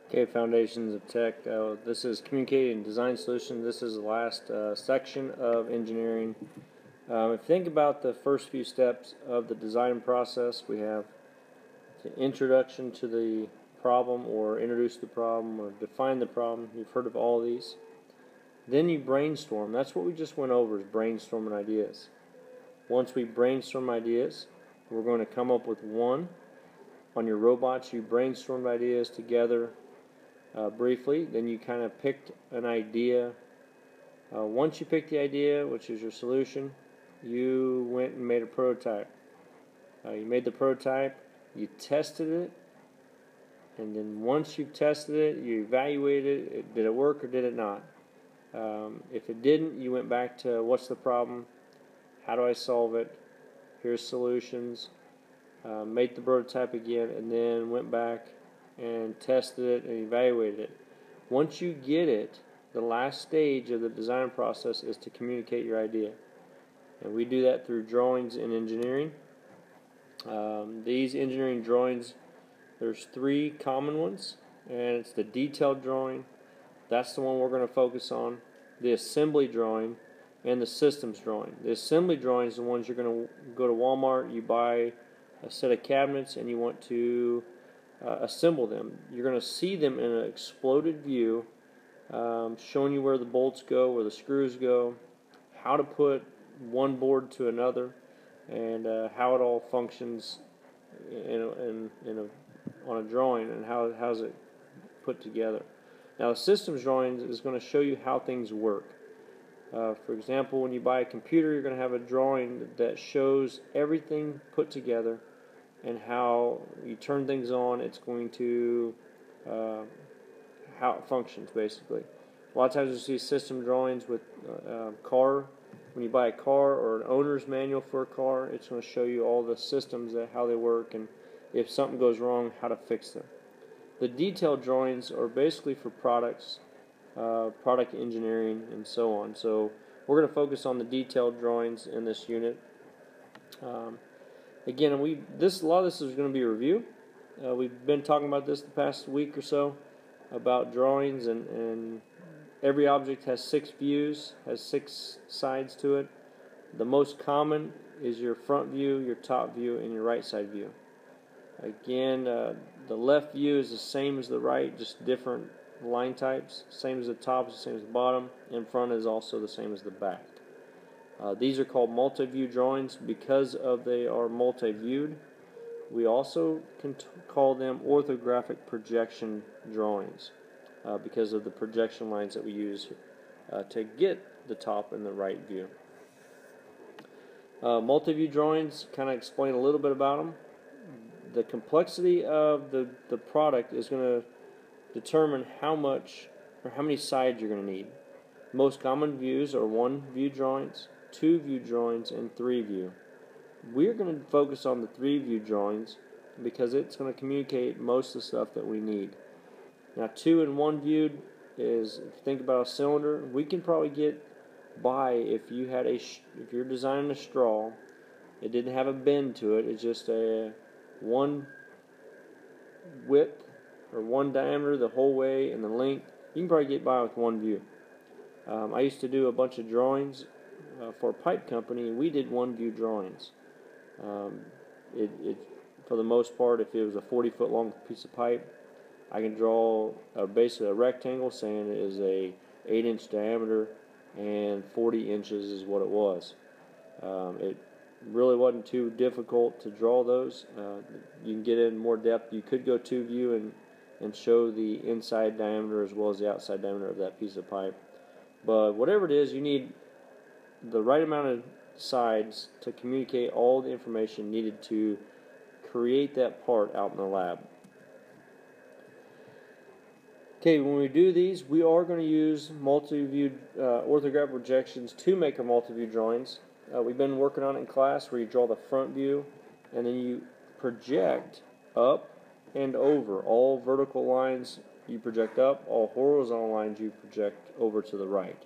Okay, Foundations of Tech. This is Communicating Design Solutions. This is the last section of engineering. If you think about the first few steps of the design process, we have the introduction to the problem, or introduce the problem, or define the problem. You've heard of all these. Then you brainstorm. That's what we just went over, is brainstorming ideas. Once we brainstorm ideas, we're going to come up with one. On your robots, you brainstormed ideas together briefly, then you kind of picked an idea. Once you picked the idea, which is your solution, you went and made a prototype. You made the prototype, you tested it, and then once you've tested it, you evaluated it. Did it work or did it not? If it didn't, you went back to what's the problem, how do I solve it, here's solutions, made the prototype again, and then went back and tested it and evaluated it. Once you get it, the last stage of the design process is to communicate your idea. And we do that through drawings in engineering. These engineering drawings, there's three common ones, and it's the detailed drawing. That's the one we're going to focus on. The assembly drawing and the systems drawing. The assembly drawing is the ones you're going to go to Walmart, you buy a set of cabinets, and you want to assemble them. You're going to see them in an exploded view, showing you where the bolts go, where the screws go, how to put one board to another, and how it all functions on a drawing, and how's it put together. Now, the systems drawing is going to show you how things work. For example, when you buy a computer, you're going to have a drawing that shows everything put together and how you turn things on. It's going to how it functions, basically. A lot of times you see system drawings with car. When you buy a car or an owner's manual for a car, it's going to show you all the systems, how they work, and if something goes wrong, how to fix them. The detailed drawings are basically for products, product engineering, and so on. So we're going to focus on the detailed drawings in this unit. Again, a lot of this is going to be a review. We've been talking about this the past week or so, about drawings, and every object has 6 views, has 6 sides to it. The most common is your front view, your top view, and your right side view. Again, the left view is the same as the right, just different line types. Same as the top is the same as the bottom, and front is also the same as the back. These are called multi-view drawings because they are multi-viewed. We also can call them orthographic projection drawings because of the projection lines that we use to get the top and the right view. Multi-view drawings, kind of explain a little bit about them. The complexity of the product is going to determine how much or how many sides you're going to need. Most common views are 1-view drawings, 2-view drawings, and 3-view. We're going to focus on the 3-view drawings because it's going to communicate most of the stuff that we need. Now, 2 and 1 viewed is, if you think about a cylinder, we can probably get by if you're designing a straw, it didn't have a bend to it, it's just a one width or one diameter the whole way and the length. You can probably get by with 1 view. I used to do a bunch of drawings for a pipe company, and we did 1-view drawings. For the most part, if it was a 40-foot long piece of pipe, I can draw basically a rectangle saying it is a 8-inch diameter and 40 inches is what it was. It really wasn't too difficult to draw those. You can get in more depth. You could go 2-view and show the inside diameter as well as the outside diameter of that piece of pipe. But whatever it is, you need the right amount of sides to communicate all the information needed to create that part out in the lab. Okay, when we do these, we are going to use multi-view orthographic projections to make our multi-view drawings. We've been working on it in class where you draw the front view and then you project up and over. All vertical lines you project up, all horizontal lines you project over to the right.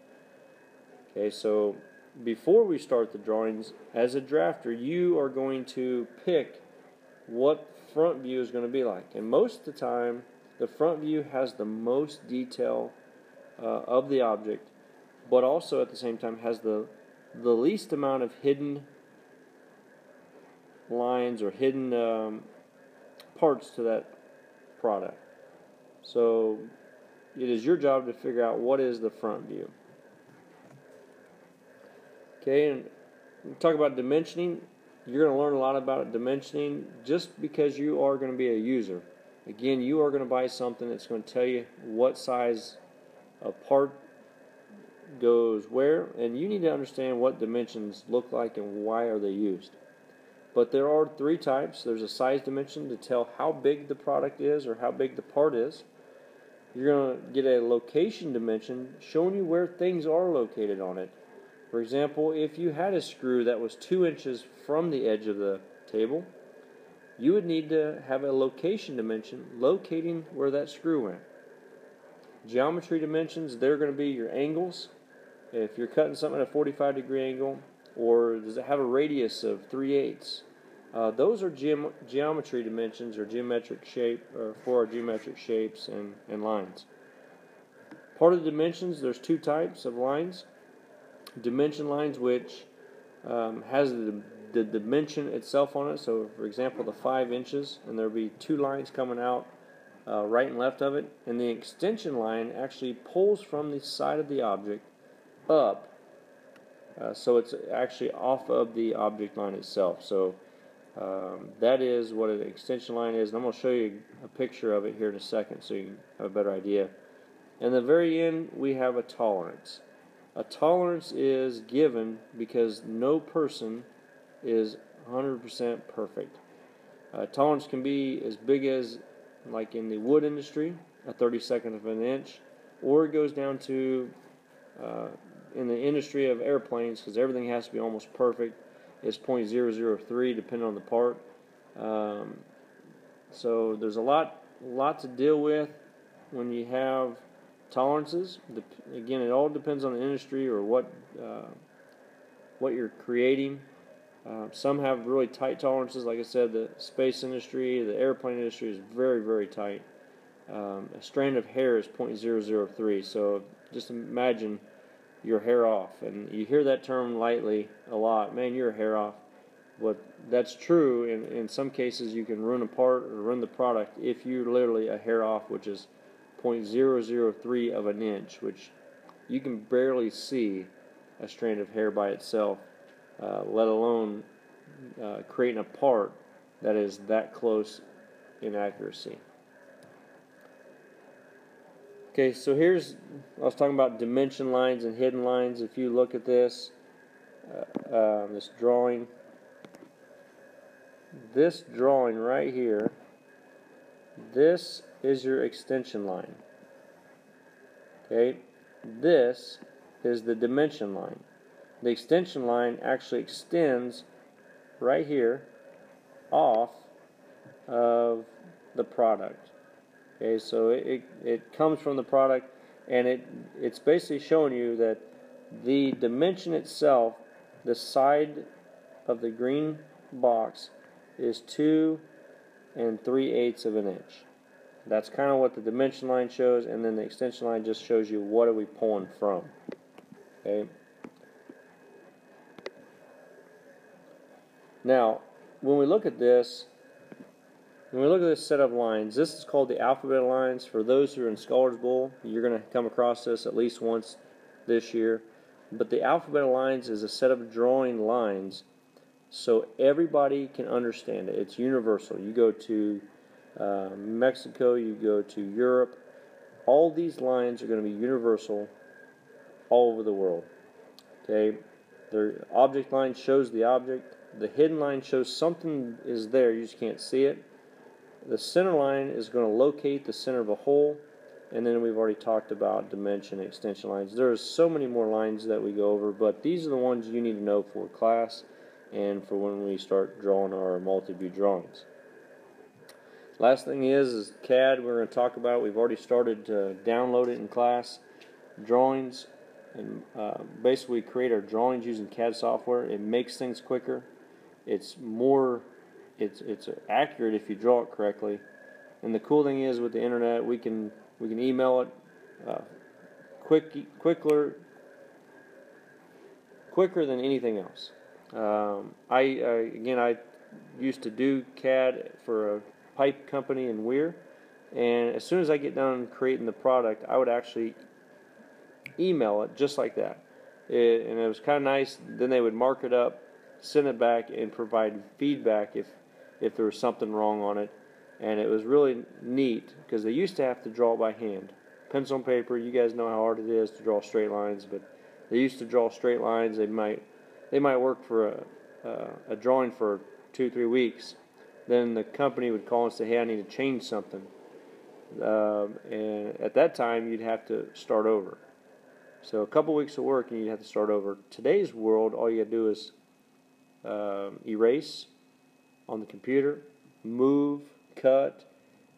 Okay, so before we start the drawings, as a drafter, you are going to pick what front view is going to be like. And most of the time, the front view has the most detail of the object, but also at the same time has the least amount of hidden lines or hidden parts to that product. So it is your job to figure out what is the front view. Okay, and talk about dimensioning. You're going to learn a lot about dimensioning just because you are going to be a user. Again, you are going to buy something that's going to tell you what size a part goes where, and you need to understand what dimensions look like and why are they used. But there are three types. There's a size dimension to tell how big the product is or how big the part is. You're going to get a location dimension showing you where things are located on it. For example, if you had a screw that was 2 inches from the edge of the table, you would need to have a location dimension locating where that screw went. Geometry dimensions, they're going to be your angles. If you're cutting something at a 45-degree angle, or does it have a radius of 3/8? Those are geometry dimensions or geometric shape for our geometric shapes and lines. Part of the dimensions, there's two types of lines. Dimension lines, which has the dimension itself on it. So, for example, the 5 inches, and there'll be two lines coming out right and left of it. And the extension line actually pulls from the side of the object up. So it's actually off of the object line itself. So that is what an extension line is. And I'm going to show you a picture of it here in a second so you can have a better idea. In the very end, we have a tolerance. A tolerance is given because no person is 100% perfect. Tolerance can be as big as, like in the wood industry, a 32nd of an inch, or it goes down to in the industry of airplanes, because everything has to be almost perfect, is 0.003 depending on the part. So there's a lot to deal with when you have tolerances. Again, it all depends on the industry or what you're creating. Some have really tight tolerances. Like I said, the space industry, the airplane industry is very, very tight. A strand of hair is 0.003. So just imagine your hair off, and you hear that term lightly a lot. Man, you're a hair off. But that's true. In some cases, you can ruin a part or ruin the product if you're literally a hair off, which is 0.003 of an inch, which you can barely see a strand of hair by itself, let alone creating a part that is that close in accuracy. Okay, so I was talking about dimension lines and hidden lines. If you look at this drawing right here, this is your extension line. Okay, this is the dimension line. The extension line actually extends right here off of the product. Okay, so it comes from the product, and it's basically showing you that the dimension itself, the side of the green box, is 2 3/8 of an inch. That's kind of what the dimension line shows, and then the extension line just shows you what are we pulling from. Okay. Now, when we look at this set of lines, this is called the alphabet lines. For those who are in Scholars Bowl, you're going to come across this at least once this year. But the alphabet lines is a set of drawing lines so everybody can understand it. It's universal. You go to Mexico, you go to Europe, all these lines are going to be universal all over the world. Okay, the object line shows the object. The hidden line shows something is there, you just can't see it. The center line is going to locate the center of a hole, and then we've already talked about dimension and extension lines. There's so many more lines that we go over, but these are the ones you need to know for class and for when we start drawing our multi-view drawings. Last thing is CAD. We're going to talk about. We've already started to download it in class. Drawings, and basically create our drawings using CAD software. It makes things quicker. It's accurate if you draw it correctly, And the cool thing is with the internet, we can email it quicker than anything else. I used to do CAD for a pipe company in Weir, and as soon as I get done creating the product, I would actually email it just like that. And it was kind of nice. Then they would mark it up, send it back, and provide feedback if there was something wrong on it. And it was really neat because they used to have to draw by hand. Pencil and paper, you guys know how hard it is to draw straight lines, but they used to draw straight lines. They might work for a drawing for 2-3 weeks. Then the company would call and say, hey, I need to change something. And at that time, you'd have to start over. So a couple weeks of work and you'd have to start over. Today's world, all you got to do is erase on the computer, move, cut,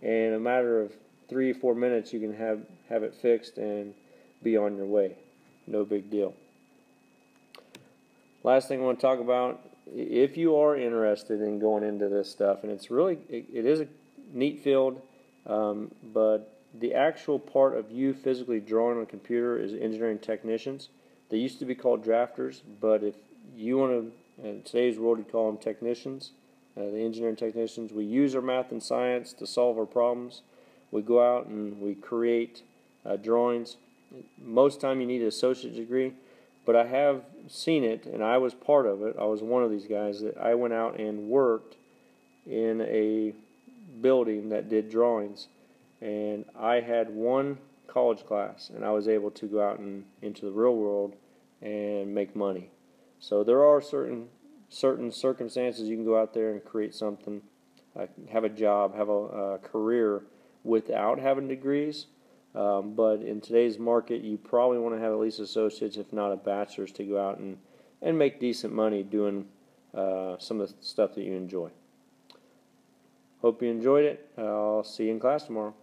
and in a matter of 3 or 4 minutes you can have it fixed and be on your way. No big deal. Last thing I want to talk about, if you are interested in going into this stuff, and it is a neat field, but the actual part of you physically drawing on a computer is engineering technicians. They used to be called drafters, but if you want to, in today's world, you call them technicians. The engineering technicians. We use our math and science to solve our problems. We go out and we create drawings. Most time you need an associate's degree, but I have seen it, and I was part of it. I was one of these guys that I went out and worked in a building that did drawings, and I had one college class, and I was able to go out and into the real world and make money. So there are certain circumstances you can go out there and create something, have a job, have a career without having degrees. But in today's market, you probably want to have at least associates, if not a bachelor's, to go out and make decent money doing some of the stuff that you enjoy. Hope you enjoyed it. I'll see you in class tomorrow.